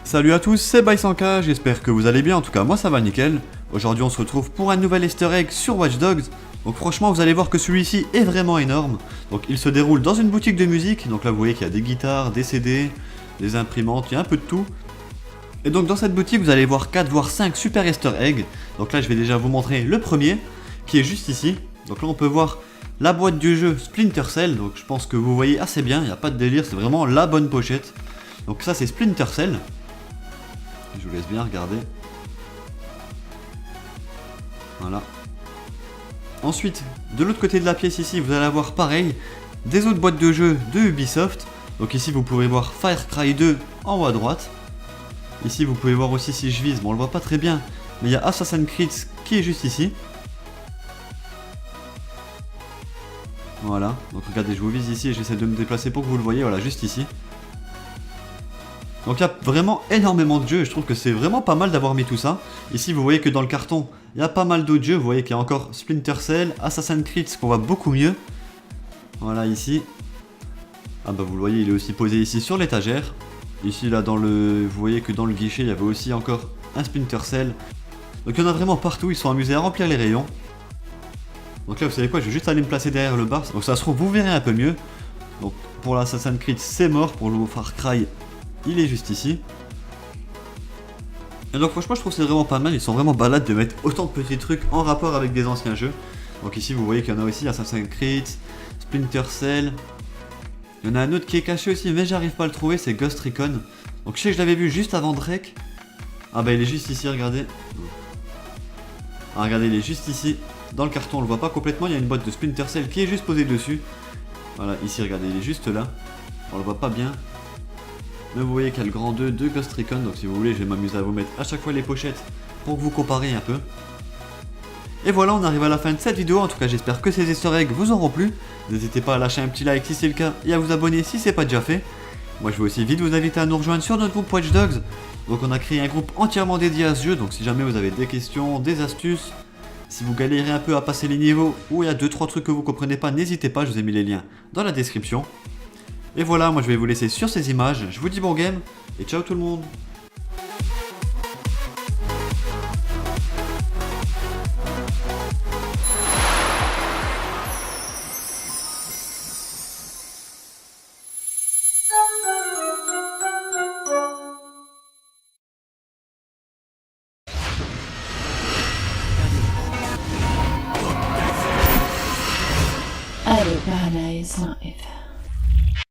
Salut à tous, c'est By100K, j'espère que vous allez bien, en tout cas moi ça va nickel. Aujourd'hui on se retrouve pour un nouvel easter egg sur Watch Dogs. Donc franchement vous allez voir que celui-ci est vraiment énorme. Donc il se déroule dans une boutique de musique, donc là vous voyez qu'il y a des guitares, des CD, des imprimantes, il y a un peu de tout. Et donc dans cette boutique vous allez voir 4 voire 5 super easter eggs. Donc là je vais déjà vous montrer le premier, qui est juste ici. Donc là on peut voir la boîte du jeu Splinter Cell, donc je pense que vous voyez assez bien, il n'y a pas de délire, c'est vraiment la bonne pochette. Donc ça c'est Splinter Cell. Je vous laisse bien regarder. Voilà. Ensuite, de l'autre côté de la pièce ici, vous allez avoir pareil, des autres boîtes de jeux de Ubisoft. Donc ici vous pouvez voir Far Cry 2 en haut à droite. Ici vous pouvez voir aussi si je vise, bon on le voit pas très bien, mais il y a Assassin's Creed qui est juste ici. Voilà, donc regardez, je vous vise ici et j'essaie de me déplacer pour que vous le voyez, voilà, juste ici. Donc il y a vraiment énormément de jeux et je trouve que c'est vraiment pas mal d'avoir mis tout ça. Ici vous voyez que dans le carton, il y a pas mal d'autres jeux, vous voyez qu'il y a encore Splinter Cell, Assassin's Creed, qu'on voit beaucoup mieux. Voilà ici. Ah bah vous le voyez, il est aussi posé ici sur l'étagère. Ici là vous voyez que dans le guichet, il y avait aussi encore un Splinter Cell. Donc il y en a vraiment partout, ils sont amusés à remplir les rayons. Donc là vous savez quoi, je vais juste aller me placer derrière le bar, donc ça se trouve vous verrez un peu mieux. Donc pour l'Assassin's Creed c'est mort, pour le Far Cry il est juste ici. Et donc franchement je trouve que c'est vraiment pas mal, ils sont vraiment balades de mettre autant de petits trucs en rapport avec des anciens jeux. Donc ici vous voyez qu'il y en a aussi, Assassin's Creed, Splinter Cell. Il y en a un autre qui est caché aussi mais j'arrive pas à le trouver, c'est Ghost Recon. Donc je sais que je l'avais vu juste avant Drake. Ah bah il est juste ici, regardez. Ah regardez, il est juste ici. Dans le carton on le voit pas complètement, il y a une boîte de Splinter Cell qui est juste posée dessus. Voilà, ici regardez, il est juste là. On le voit pas bien. Mais vous voyez qu'il y a le grand 2 de Ghost Recon, donc si vous voulez je vais m'amuser à vous mettre à chaque fois les pochettes pour que vous comparez un peu. Et voilà, on arrive à la fin de cette vidéo, en tout cas j'espère que ces easter eggs vous auront plu. N'hésitez pas à lâcher un petit like si c'est le cas et à vous abonner si c'est pas déjà fait. Moi je vais aussi vite vous inviter à nous rejoindre sur notre groupe Watch Dogs. Donc on a créé un groupe entièrement dédié à ce jeu, donc si jamais vous avez des questions, des astuces, si vous galérez un peu à passer les niveaux ou il y a 2-3 trucs que vous comprenez pas, n'hésitez pas, je vous ai mis les liens dans la description. Et voilà, moi je vais vous laisser sur ces images, je vous dis bon game, et ciao tout le monde. Allez, paradise, non, if.